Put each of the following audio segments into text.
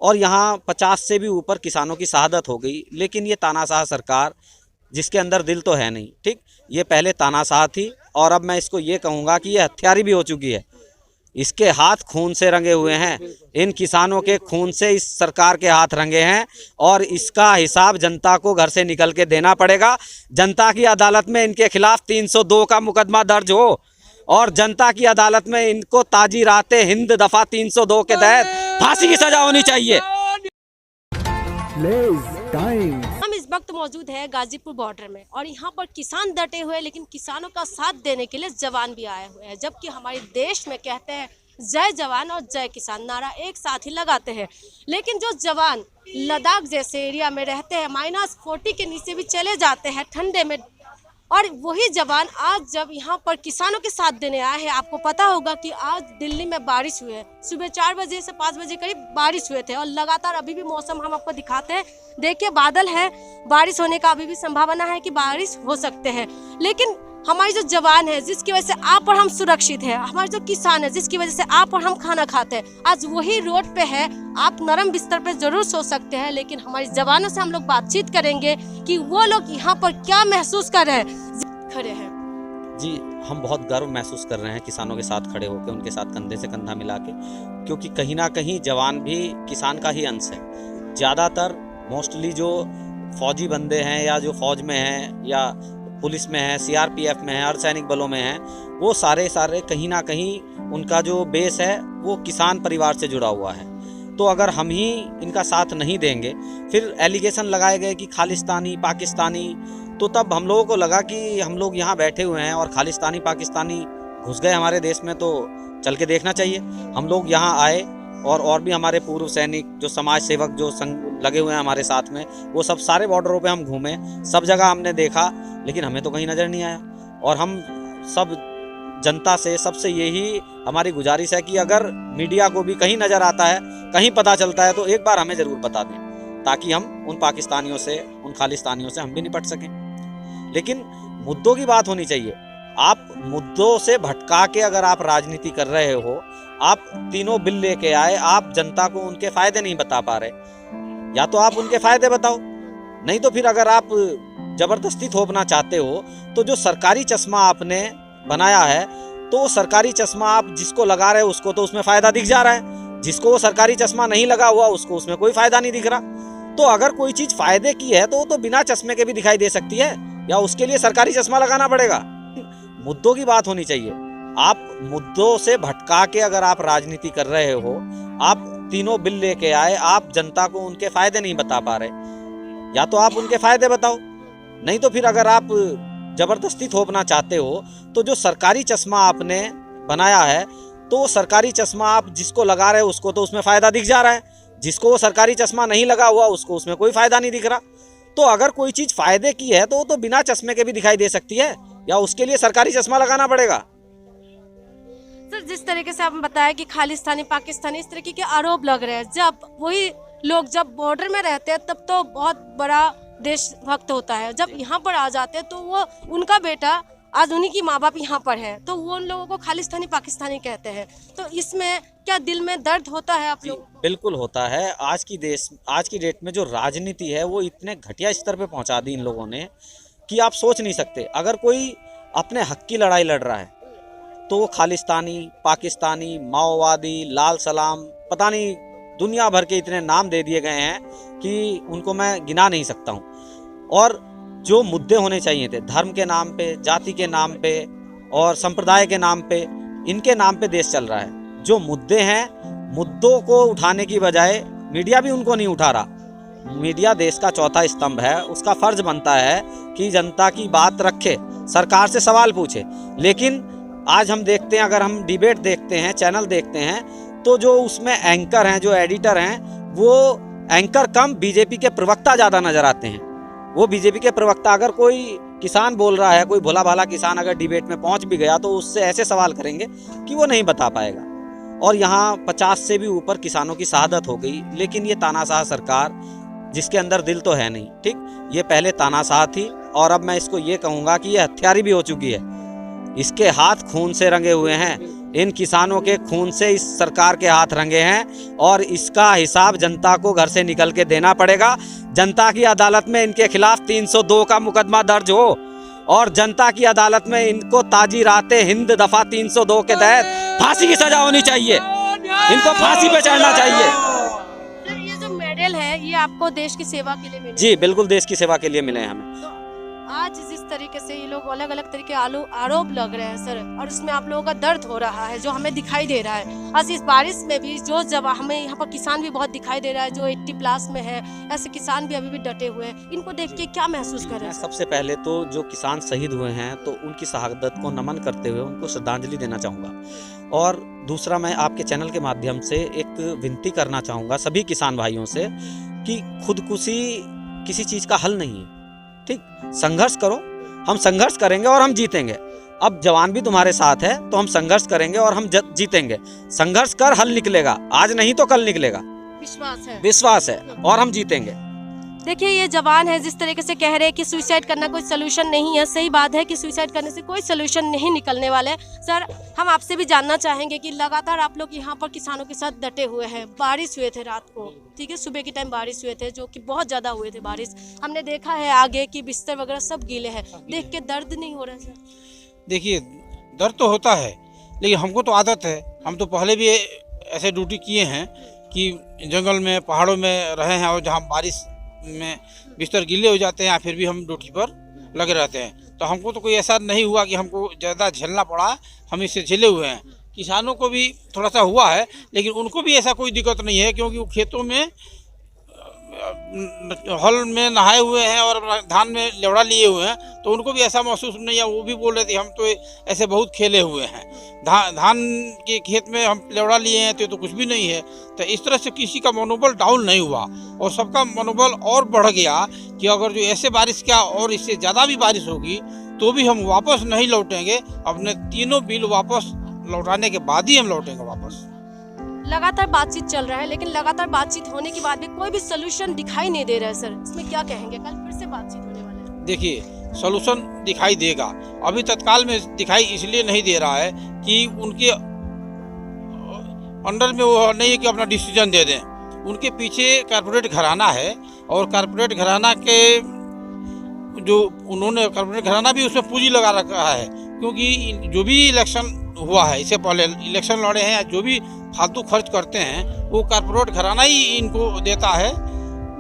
और यहाँ 50 से भी ऊपर किसानों की शहादत हो गई। लेकिन ये तानाशाह सरकार, जिसके अंदर दिल तो है नहीं, ठीक, ये पहले तानाशाह थी और अब मैं इसको ये कहूँगा कि ये हत्यारी भी हो चुकी है। इसके हाथ खून से रंगे हुए हैं, इन किसानों के खून से इस सरकार के हाथ रंगे हैं और इसका हिसाब जनता को घर से निकल के देना पड़ेगा। जनता की अदालत में इनके खिलाफ 302 का मुकदमा दर्ज हो और जनता की अदालत में इनको ताजीराते हिंद दफा 302 के तहत फांसी की सजा होनी चाहिए। हम इस वक्त मौजूद है गाजीपुर बॉर्डर में और यहाँ पर किसान डटे हुए, लेकिन किसानों का साथ देने के लिए जवान भी आए हुए हैं। जबकि हमारे देश में कहते हैं जय जवान और जय किसान नारा एक साथ ही लगाते हैं, लेकिन जो जवान लद्दाख जैसे एरिया में रहते हैं, -40 के नीचे भी चले जाते हैं ठंडे में, और वही जवान आज जब यहाँ पर किसानों के साथ देने आए हैं। आपको पता होगा कि आज दिल्ली में बारिश हुई है, सुबह 4 बजे से 5 बजे करीब बारिश हुए थे और लगातार अभी भी मौसम हम आपको दिखाते हैं। देखिए बादल है, बारिश होने का अभी भी संभावना है कि बारिश हो सकते हैं। लेकिन हमारे जो जवान है, जिसकी वजह से आप और हम सुरक्षित है, हमारे जो किसान है, जिसकी वजह से आप और हम खाना खाते हैं, आज वही रोड पे है। आप नरम बिस्तर पे जरूर सो सकते हैं, लेकिन हमारे जवानों से हम लोग बातचीत करेंगे कि वो लोग यहाँ पर क्या महसूस कर रहे हैं। खड़े हैं जी, हम बहुत गर्व महसूस कर रहे हैं किसानों के साथ खड़े होकर, उनके साथ कंधे से कंधा मिला के, क्योंकि कहीं ना कहीं जवान भी किसान का ही अंश है। ज़्यादातर मोस्टली जो फौजी बंदे हैं या जो फौज में हैं या पुलिस में है, CRPF में है, अर्धसैनिक बलों में है, वो सारे कहीं ना कहीं उनका जो बेस है वो किसान परिवार से जुड़ा हुआ है। तो अगर हम ही इनका साथ नहीं देंगे, फिर एलिगेशन लगाए गए कि खालिस्तानी पाकिस्तानी, तो तब हम लोगों को लगा कि हम लोग यहाँ बैठे हुए हैं और खालिस्तानी पाकिस्तानी घुस गए हमारे देश में, तो चल के देखना चाहिए। हम लोग यहाँ आए और भी हमारे पूर्व सैनिक, जो समाज सेवक जो संग लगे हुए हैं हमारे साथ में, वो सब सारे बॉर्डरों पे हम घूमे, सब जगह हमने देखा, लेकिन हमें तो कहीं नज़र नहीं आया। और हम सब जनता से सबसे यही हमारी गुजारिश है कि अगर मीडिया को भी कहीं नज़र आता है, कहीं पता चलता है, तो एक बार हमें ज़रूर बता दें, ताकि हम उन पाकिस्तानियों से, उन खालिस्तानियों से हम भी निपट सकें। लेकिन मुद्दों की बात होनी चाहिए। आप मुद्दों से भटका के अगर आप राजनीति कर रहे हो, आप तीनों बिल लेके आए, आप जनता को उनके फायदे नहीं बता पा रहे, या तो आप उनके फायदे बताओ, नहीं तो फिर अगर आप जबरदस्ती थोपना चाहते हो, तो जो सरकारी चश्मा आपने बनाया है, तो सरकारी चश्मा आप जिसको लगा रहे हो उसको तो उसमें फायदा दिख जा रहा है, जिसको वो सरकारी चश्मा नहीं लगा हुआ उसको उसमें कोई फायदा नहीं दिख रहा। तो अगर कोई चीज फायदे की है तो वो तो बिना चश्मे के भी दिखाई दे सकती है, या उसके लिए सरकारी चश्मा लगाना पड़ेगा। मुद्दों की बात होनी चाहिए। आप मुद्दों से भटका के अगर आप राजनीति कर रहे हो, आप तीनों बिल लेके आए, आप जनता को उनके फायदे नहीं बता पा रहे, या तो आप उनके फायदे बताओ, नहीं तो फिर अगर आप जबरदस्ती थोपना चाहते हो, तो जो सरकारी चश्मा आपने बनाया है, तो सरकारी चश्मा आप जिसको लगा रहे हो उसको तो उसमें फायदा दिख जा रहा है, जिसको वो सरकारी चश्मा नहीं लगा हुआ उसको उसमें कोई फायदा नहीं दिख रहा। तो अगर कोई चीज फायदे की है तो वो तो बिना चश्मे के भी दिखाई दे सकती है, या उसके लिए सरकारी चश्मा लगाना पड़ेगा। सर, जिस तरीके से आपने बताया कि खालिस्तानी पाकिस्तानी इस तरीके के आरोप लग रहे हैं, जब वही लोग जब बॉर्डर में रहते हैं तब तो बहुत बड़ा देशभक्त होता है, जब यहाँ पर आ जाते हैं तो वो उनका बेटा, आज उन्हीं की माँ बाप यहाँ पर है, तो वो उन लोगों को खालिस्तानी पाकिस्तानी कहते हैं। तो इसमें क्या दिल में दर्द होता है आप लोग? बिल्कुल होता है। आज की डेट में जो राजनीति है वो इतने घटिया स्तर पे पहुंचा दी इन लोगों ने कि आप सोच नहीं सकते। अगर कोई अपने हक की लड़ाई लड़ रहा है तो वो खालिस्तानी, पाकिस्तानी, माओवादी, लाल सलाम, पता नहीं दुनिया भर के इतने नाम दे दिए गए हैं कि उनको मैं गिना नहीं सकता हूँ। और जो मुद्दे होने चाहिए थे धर्म के नाम पे, जाति के नाम पे और संप्रदाय के नाम पे, इनके नाम पे देश चल रहा है। जो मुद्दे हैं, मुद्दों को उठाने की बजाय मीडिया भी उनको नहीं उठा रहा। मीडिया देश का चौथा स्तंभ है, उसका फर्ज बनता है कि जनता की बात रखे, सरकार से सवाल पूछे। लेकिन आज हम देखते हैं, अगर हम डिबेट देखते हैं, चैनल देखते हैं, तो जो उसमें एंकर हैं, जो एडिटर हैं, वो एंकर कम बीजेपी के प्रवक्ता ज़्यादा नजर आते हैं। वो बीजेपी के प्रवक्ता, अगर कोई किसान बोल रहा है, कोई भोला भाला किसान अगर डिबेट में पहुंच भी गया तो उससे ऐसे सवाल करेंगे कि वो नहीं बता पाएगा। और यहाँ 50 से भी ऊपर किसानों की शहादत हो गई। लेकिन ये तानाशाह सरकार, जिसके अंदर दिल तो है नहीं, ठीक, ये पहले तानाशाह थी और अब मैं इसको ये कहूँगा कि ये हत्यारी भी हो चुकी है। इसके हाथ खून से रंगे हुए हैं, इन किसानों के खून से इस सरकार के हाथ रंगे हैं और इसका हिसाब जनता को घर से निकल के देना पड़ेगा। जनता की अदालत में इनके खिलाफ 302 का मुकदमा दर्ज हो और जनता की अदालत में इनको ताजीराते हिंद दफा 302 के तहत फांसी की सजा होनी चाहिए। इनको फांसी पे चढ़ना चाहिए। सर, ये जो मेडल है ये आपको देश की सेवा के लिए मिले? जी बिल्कुल, देश की सेवा के लिए मिले हैं हमें। तो आज जिस तरीके से ये लोग अलग अलग तरीके आरोप लग रहे हैं सर, और उसमें आप लोगों का दर्द हो रहा है जो हमें दिखाई दे रहा है। आज इस बारिश में भी जो जब हमें यहाँ पर किसान भी बहुत दिखाई दे रहा है जो 80+ में है, ऐसे किसान भी अभी भी डटे हुए हैं। इनको देख के क्या महसूस कर रहे हैं? सबसे पहले तो जो किसान शहीद हुए हैं तो उनकी शहादत को नमन करते हुए उनको श्रद्धांजलि देना चाहूँगा। और दूसरा, मैं आपके चैनल के माध्यम से एक विनती करना चाहूँगा सभी किसान भाइयों से कि खुदकुशी किसी चीज़ का हल नहीं है। ठीक, संघर्ष करो, हम संघर्ष करेंगे और हम जीतेंगे। अब जवान भी तुम्हारे साथ है तो हम संघर्ष करेंगे और हम जीतेंगे। संघर्ष कर, हल निकलेगा, आज नहीं तो कल निकलेगा। विश्वास है और हम जीतेंगे। देखिए, ये जवान है जिस तरीके से कह रहे हैं कि सुसाइड करना कोई सलूशन नहीं है। सही बात है कि सुसाइड करने से कोई सलूशन नहीं निकलने वाले। सर, हम आपसे भी जानना चाहेंगे कि लगातार आप लोग यहाँ पर किसानों के साथ डटे हुए हैं। बारिश हुए थे रात को, ठीक है, सुबह के टाइम बारिश हुए थे जो कि बहुत ज़्यादा हुए थे बारिश। हमने देखा है आगे कि बिस्तर वगैरह सब गीले हैं। देख के दर्द नहीं हो रहा है सर? देखिए, दर्द तो होता है लेकिन हमको तो आदत है। हम तो पहले भी ऐसे ड्यूटी किए हैं कि जंगल में, पहाड़ों में रहे हैं और जहाँ बारिश में बिस्तर गीले हो जाते हैं फिर भी हम ड्यूटी पर लगे रहते हैं। तो हमको तो कोई ऐसा नहीं हुआ कि हमको ज़्यादा झेलना पड़ा, हम इससे झेले हुए हैं। किसानों को भी थोड़ा सा हुआ है लेकिन उनको भी ऐसा कोई दिक्कत नहीं है क्योंकि वो खेतों में हल में नहाए हुए हैं और धान में लेवड़ा लिए हुए हैं, तो उनको भी ऐसा महसूस नहीं है। वो भी बोल रहे थे हम तो ऐसे बहुत खेले हुए हैं, धान के खेत में हम लेवड़ा लिए हैं तो कुछ भी नहीं है। तो इस तरह से किसी का मनोबल डाउन नहीं हुआ और सबका मनोबल और बढ़ गया कि अगर जो ऐसे बारिश क्या और इससे ज़्यादा भी बारिश होगी तो भी हम वापस नहीं लौटेंगे। अपने 3 बिल वापस लौटाने के बाद ही हम लौटेंगे वापस। लगातार बातचीत चल रहा है लेकिन लगातार बातचीत होने के बाद भी कोई भी सोल्यूशन दिखाई नहीं दे रहा है सर, इसमें क्या कहेंगे? कल फिर से बातचीत होने वाला है। देखिए, सोल्यूशन दिखाई देगा, अभी तत्काल में दिखाई इसलिए नहीं दे रहा है कि उनके अंडर में वो नहीं है कि अपना डिसीजन दे दें। उनके पीछे कारपोरेट घराना है और कारपोरेट घराना के जो उन्होंने कारपोरेट घराना भी उसमें पूंजी लगा रखा है क्योंकि जो भी इलेक्शन हुआ है, इससे पहले इलेक्शन लड़े हैं या जो भी फालतू खर्च करते हैं वो कारपोरेट घराना ही इनको देता है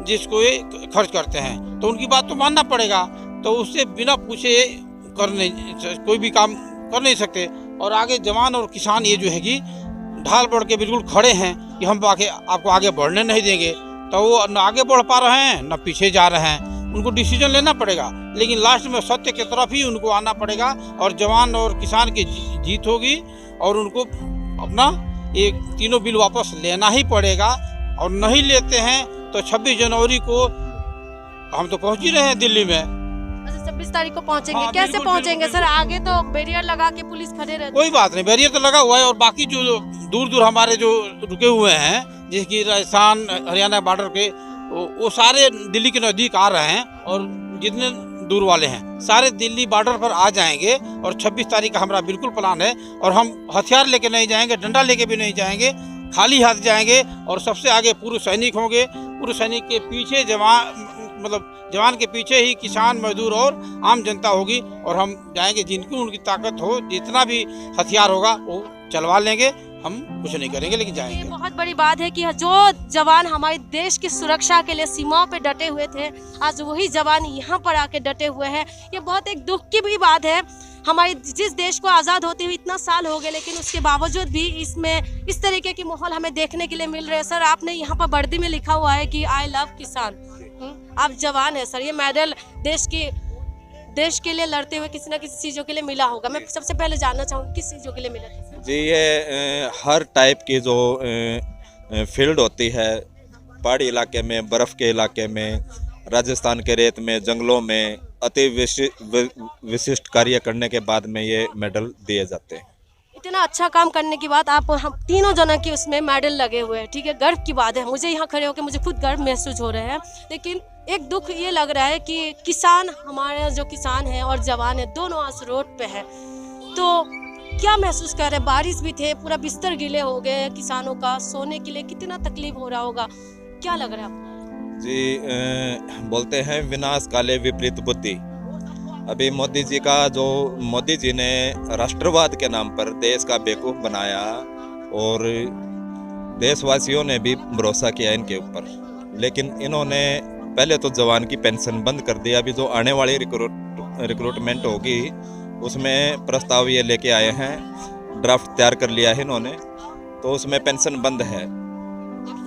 जिसको ये खर्च करते हैं। तो उनकी बात तो मानना पड़ेगा। तो उससे बिना पूछे कोई भी काम कर नहीं सकते। और आगे जवान और किसान ये जो है कि ढाल बढ़ के बिल्कुल खड़े हैं कि हम आपको आगे बढ़ने नहीं देंगे। तो वो न आगे बढ़ पा रहे हैं न पीछे जा रहे हैं। उनको डिसीजन लेना पड़ेगा लेकिन लास्ट में सत्य की तरफ ही उनको आना पड़ेगा और जवान और किसान की जीत होगी और उनको अपना ये 3 बिल वापस लेना ही पड़ेगा। और नहीं लेते हैं तो 26 जनवरी को हम तो पहुंच ही रहे हैं दिल्ली में। अच्छा, 26 तारीख को पहुंचेंगे? हाँ, कैसे बिल्कुल, पहुंचेंगे बिल्कुल। सर? आगे तो बैरियर लगा के पुलिस खड़े रहते। कोई बात नहीं, बैरियर तो लगा हुआ है और बाकी जो दूर दूर हमारे जो रुके हुए हैं जैसे कि राजस्थान हरियाणा बॉर्डर के वो सारे दिल्ली के नज़दीक आ रहे हैं और जितने दूर वाले हैं सारे दिल्ली बॉर्डर पर आ जाएंगे। और 26 तारीख का हमारा बिल्कुल प्लान है और हम हथियार लेके नहीं जाएंगे, डंडा लेके भी नहीं जाएंगे, खाली हाथ जाएंगे। और सबसे आगे पूर्व सैनिक होंगे, पूर्व सैनिक के पीछे जवान के पीछे ही किसान, मजदूर और आम जनता होगी। और हम जाएंगे, जिनकी उनकी ताकत हो, जितना भी हथियार होगा वो चलवा लेंगे। हम कुछ नहीं करेंगे लेकिन ये जाएंगे। बहुत बड़ी बात है कि जो जवान हमारे देश की सुरक्षा के लिए सीमाओं पे डटे हुए थे, आज वही जवान यहाँ पर आके डटे हुए हैं। ये बहुत एक दुख की भी बात है। हमारे जिस देश को आज़ाद होते हुए इतना साल हो गए लेकिन उसके बावजूद भी इसमें इस तरीके की माहौल हमें देखने के लिए मिल रहे हैं। सर, आपने यहाँ पर वर्दी में लिखा हुआ है कि आई लव किसान। आप जवान है सर, ये मेडल देश के लिए लड़ते हुए किसी न किसी चीज़ों के लिए मिला होगा। मैं सबसे पहले जानना चाहूँगी किस चीज़ों के लिए मिला था? जी, ये हर टाइप की जो फील्ड होती है, पहाड़ी इलाके में, बर्फ़ के इलाके में, राजस्थान के रेत में, जंगलों में अति विशिष्ट कार्य करने के बाद में ये मेडल दिए जाते हैं। इतना अच्छा काम करने के बाद आप हम तीनों जना के उसमें मेडल लगे हुए हैं, ठीक है, गर्व की बात है। मुझे यहाँ खड़े होकर मुझे खुद गर्व महसूस हो रहे हैं। लेकिन एक दुख ये लग रहा है कि किसान, हमारे जो किसान हैं और जवान हैं, दोनों आज रोड पे है। तो क्या महसूस कर रहे हैं? बारिश भी थे, पूरा बिस्तर गीले हो गए, किसानों का सोने के लिए कितना तकलीफ हो रहा होगा, क्या लग रहा है आपको? जी बोलते हैं विनाश काले विपरीत बुद्धि। अभी मोदी जी ने राष्ट्रवाद के नाम पर देश का बेवकूफ़ बनाया और देशवासियों ने भी भरोसा किया इनके ऊपर, लेकिन इन्होंने पहले तो जवान की पेंशन बंद कर दी। अभी जो आने वाली रिक्रूटमेंट होगी उसमें प्रस्ताव ये लेके आए हैं, ड्राफ्ट तैयार कर लिया है इन्होंने, तो उसमें पेंशन बंद है।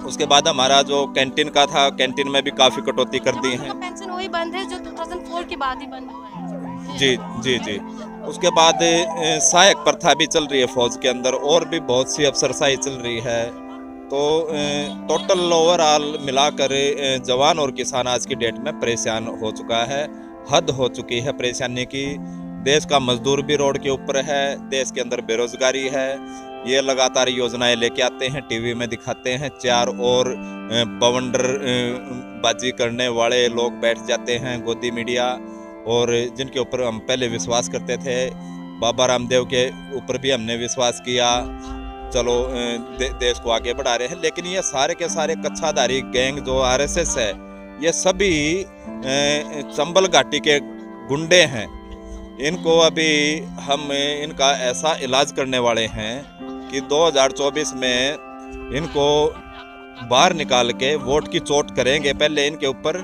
उसके बाद हमारा जो कैंटीन का था, कैंटीन में भी काफ़ी कटौती कर दी है। पेंशन वही बंद है जो 2004 के बाद ही बंद हुआ है। जी जी जी। उसके बाद सहायक प्रथा भी चल रही है फौज के अंदर, और भी बहुत सी अफसरशाही चल रही है। तो टोटल ओवरऑल मिलाकर जवान और किसान आज की डेट में परेशान हो चुका है, हद हो चुकी है परेशानी की। देश का मजदूर भी रोड के ऊपर है, देश के अंदर बेरोजगारी है। ये लगातार योजनाएं लेके आते हैं, टीवी में दिखाते हैं, चार और बवंडर बाजी करने वाले लोग बैठ जाते हैं, गोदी मीडिया, और जिनके ऊपर हम पहले विश्वास करते थे। बाबा रामदेव के ऊपर भी हमने विश्वास किया, चलो देश को आगे बढ़ा रहे हैं। लेकिन ये सारे के सारे कच्छाधारी गैंग जो आरएसएस है, ये सभी चंबल घाटी के गुंडे हैं। इनको अभी हम इनका ऐसा इलाज करने वाले हैं कि 2024 में इनको बाहर निकाल के वोट की चोट करेंगे। पहले इनके ऊपर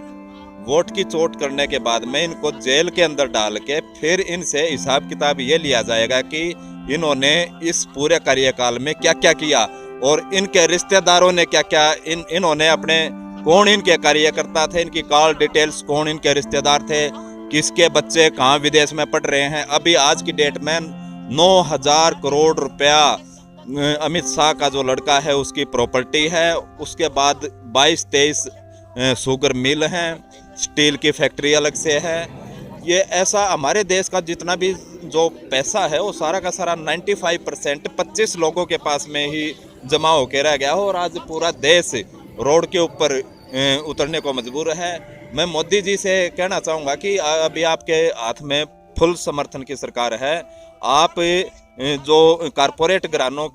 वोट की चोट करने के बाद में इनको जेल के अंदर डाल के फिर इनसे हिसाब किताब ये लिया जाएगा कि इन्होंने इस पूरे कार्यकाल में क्या क्या किया और इनके रिश्तेदारों ने क्या क्या इन्होंने अपने, कौन इनके कार्यकर्ता थे, इनकी कॉल डिटेल्स, कौन इनके रिश्तेदार थे, किसके बच्चे कहाँ विदेश में पढ़ रहे हैं। अभी आज की डेट में 9,000 करोड़ रुपया अमित शाह का जो लड़का है उसकी प्रॉपर्टी है। उसके बाद 22-23 शुगर मिल हैं, स्टील की फैक्ट्री अलग से है। ये ऐसा हमारे देश का जितना भी जो पैसा है वो सारा का सारा 95% 25 लोगों के पास में ही जमा होकर रह गया हो, और आज पूरा देश रोड के ऊपर उतरने को मजबूर है। मैं मोदी जी से कहना चाहूँगा कि अभी आपके हाथ में फुल समर्थन की सरकार है। आप जो कारपोरेट घरानों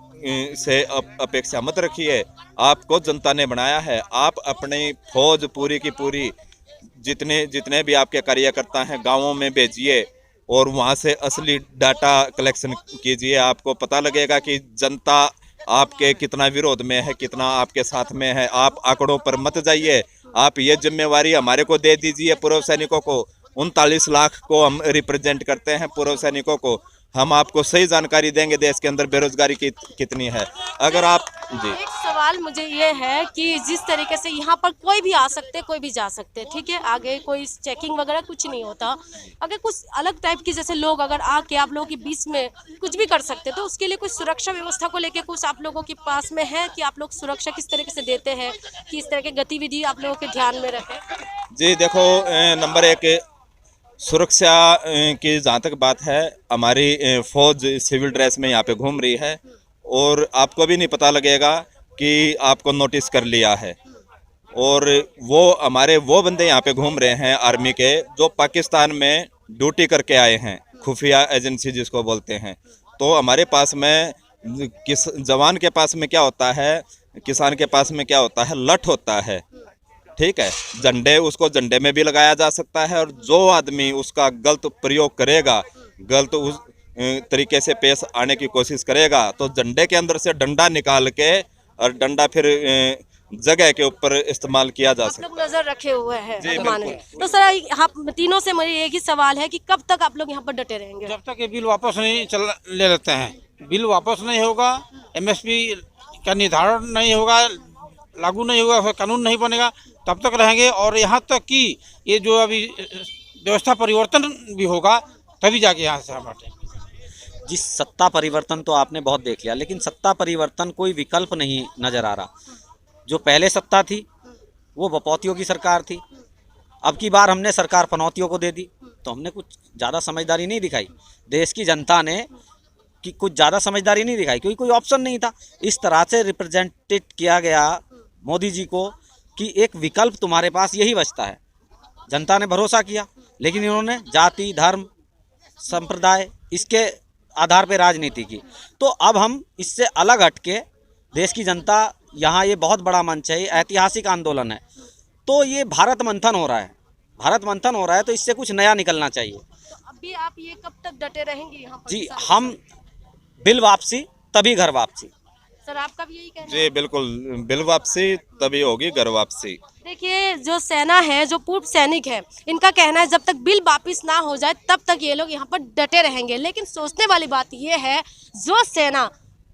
से अपेक्षा मत रखिए, आपको जनता ने बनाया है। आप अपनी फौज पूरी की पूरी, जितने भी आपके कार्यकर्ता हैं गांवों में भेजिए और वहां से असली डाटा कलेक्शन कीजिए। आपको पता लगेगा कि जनता आपके कितना विरोध में है, कितना आपके साथ में है। आप आंकड़ों पर मत जाइए, आप ये जिम्मेवारी हमारे को दे दीजिए, पूर्व सैनिकों को। 39 लाख को हम रिप्रेजेंट करते हैं, पूर्व सैनिकों को। हम आपको सही जानकारी देंगे देश के अंदर बेरोजगारी कितनी है। अगर आप जी। एक सवाल मुझे ये है कि जिस तरीके से यहाँ पर कोई भी आ सकते, कोई भी जा सकते, ठीक है, आगे कोई चेकिंग वगैरह कुछ नहीं होता। अगर कुछ अलग टाइप की जैसे लोग अगर आके आप लोगों के बीच में कुछ भी कर सकते, तो उसके लिए कुछ सुरक्षा व्यवस्था को लेके कुछ आप लोगों के पास में है कि आप लोग सुरक्षा किस तरीके से देते हैं, कि इस तरह की गतिविधि आप लोगों के ध्यान में रखें? जी देखो, नंबर 1 सुरक्षा की जहाँ तक बात है, हमारी फौज सिविल ड्रेस में यहाँ पे घूम रही है और आपको भी नहीं पता लगेगा कि आपको नोटिस कर लिया है। और वो बंदे यहाँ पे घूम रहे हैं आर्मी के, जो पाकिस्तान में ड्यूटी करके आए हैं, खुफिया एजेंसी जिसको बोलते हैं। तो हमारे पास में जवान के पास में क्या होता है, किसान के पास में क्या होता है, लठ होता है, ठीक है, झंडे, उसको झंडे में भी लगाया जा सकता है। और जो आदमी उसका गलत प्रयोग करेगा, गलत उस तरीके से पेश आने की कोशिश करेगा, तो झंडे के अंदर से डंडा निकाल के, और डंडा फिर जगह के ऊपर इस्तेमाल किया जा सकता है। आप लोग नजर रखे हुए हैं जी, जमाने में। बिल्कुल। तो सर यहाँ तीनों से मेरी एक ही सवाल है कि कब तक आप लोग यहाँ पर डटे रहेंगे? जब तक ये बिल वापस नहीं ले लेते हैं। बिल वापस नहीं होगा, एमएसपी का निर्धारण नहीं होगा, लागू नहीं होगा, फिर कानून नहीं बनेगा, तब तक रहेंगे। और यहाँ तक कि ये जो अभी व्यवस्था परिवर्तन भी होगा तभी जाके यहाँ से हम हटेंगे। जी, सत्ता परिवर्तन तो आपने बहुत देख लिया, लेकिन सत्ता परिवर्तन कोई विकल्प नहीं नज़र आ रहा। जो पहले सत्ता थी वो बपौतियों की सरकार थी, अब की बार हमने सरकार पनौतियों को दे दी, तो हमने कुछ ज़्यादा समझदारी नहीं दिखाई। देश की जनता ने कि कुछ ज़्यादा समझदारी नहीं दिखाई, क्योंकि कोई ऑप्शन नहीं था। इस तरह से रिप्रेजेंटेड किया गया मोदी जी को कि एक विकल्प तुम्हारे पास यही बचता है। जनता ने भरोसा किया, लेकिन इन्होंने जाति, धर्म, संप्रदाय, इसके आधार पे राजनीति की। तो अब हम इससे अलग हटके देश की जनता, यहाँ ये बहुत बड़ा मंच है, ये ऐतिहासिक आंदोलन है, तो ये भारत मंथन हो रहा है, भारत मंथन हो रहा है, तो इससे कुछ नया निकलना चाहिए। तो अभी आप ये कब तक डटे रहेंगे यहाँ पर? जी, किसानों हम बिल वापसी तभी घर वापसी। के? सर आपका भी यही कहना है? जी बिल्कुल, बिल वापसी तभी होगी घर वापसी। देखिए जो सेना है, जो पूर्व सैनिक है, इनका कहना है जब तक बिल वापिस ना हो जाए तब तक ये लोग यहाँ पर डटे रहेंगे। लेकिन सोचने वाली बात ये है, जो सेना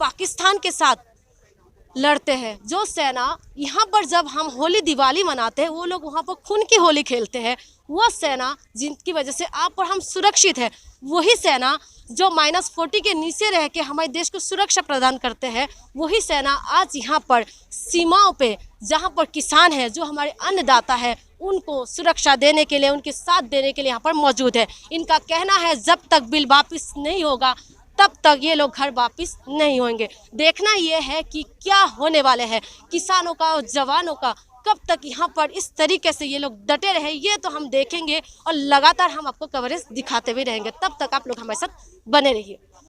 पाकिस्तान के साथ लड़ते हैं, जो सेना यहाँ पर जब हम होली दिवाली मनाते हैं वो लोग वहाँ पर खून की होली खेलते हैं, वो सेना जिनकी वजह से आप और हम सुरक्षित है, वही सेना जो -40 के नीचे रह के हमारे देश को सुरक्षा प्रदान करते हैं, वही सेना आज यहाँ पर सीमाओं पे जहाँ पर किसान है, जो हमारे अन्नदाता है, उनको सुरक्षा देने के लिए, उनके साथ देने के लिए यहाँ पर मौजूद है। इनका कहना है जब तक बिल वापस नहीं होगा तब तक ये लोग घर वापस नहीं होंगे। देखना ये है कि क्या होने वाले हैं, किसानों का और जवानों का कब तक यहाँ पर इस तरीके से ये लोग डटे रहे, ये तो हम देखेंगे और लगातार हम आपको कवरेज दिखाते हुए रहेंगे। तब तक आप लोग हमारे साथ बने रहिए।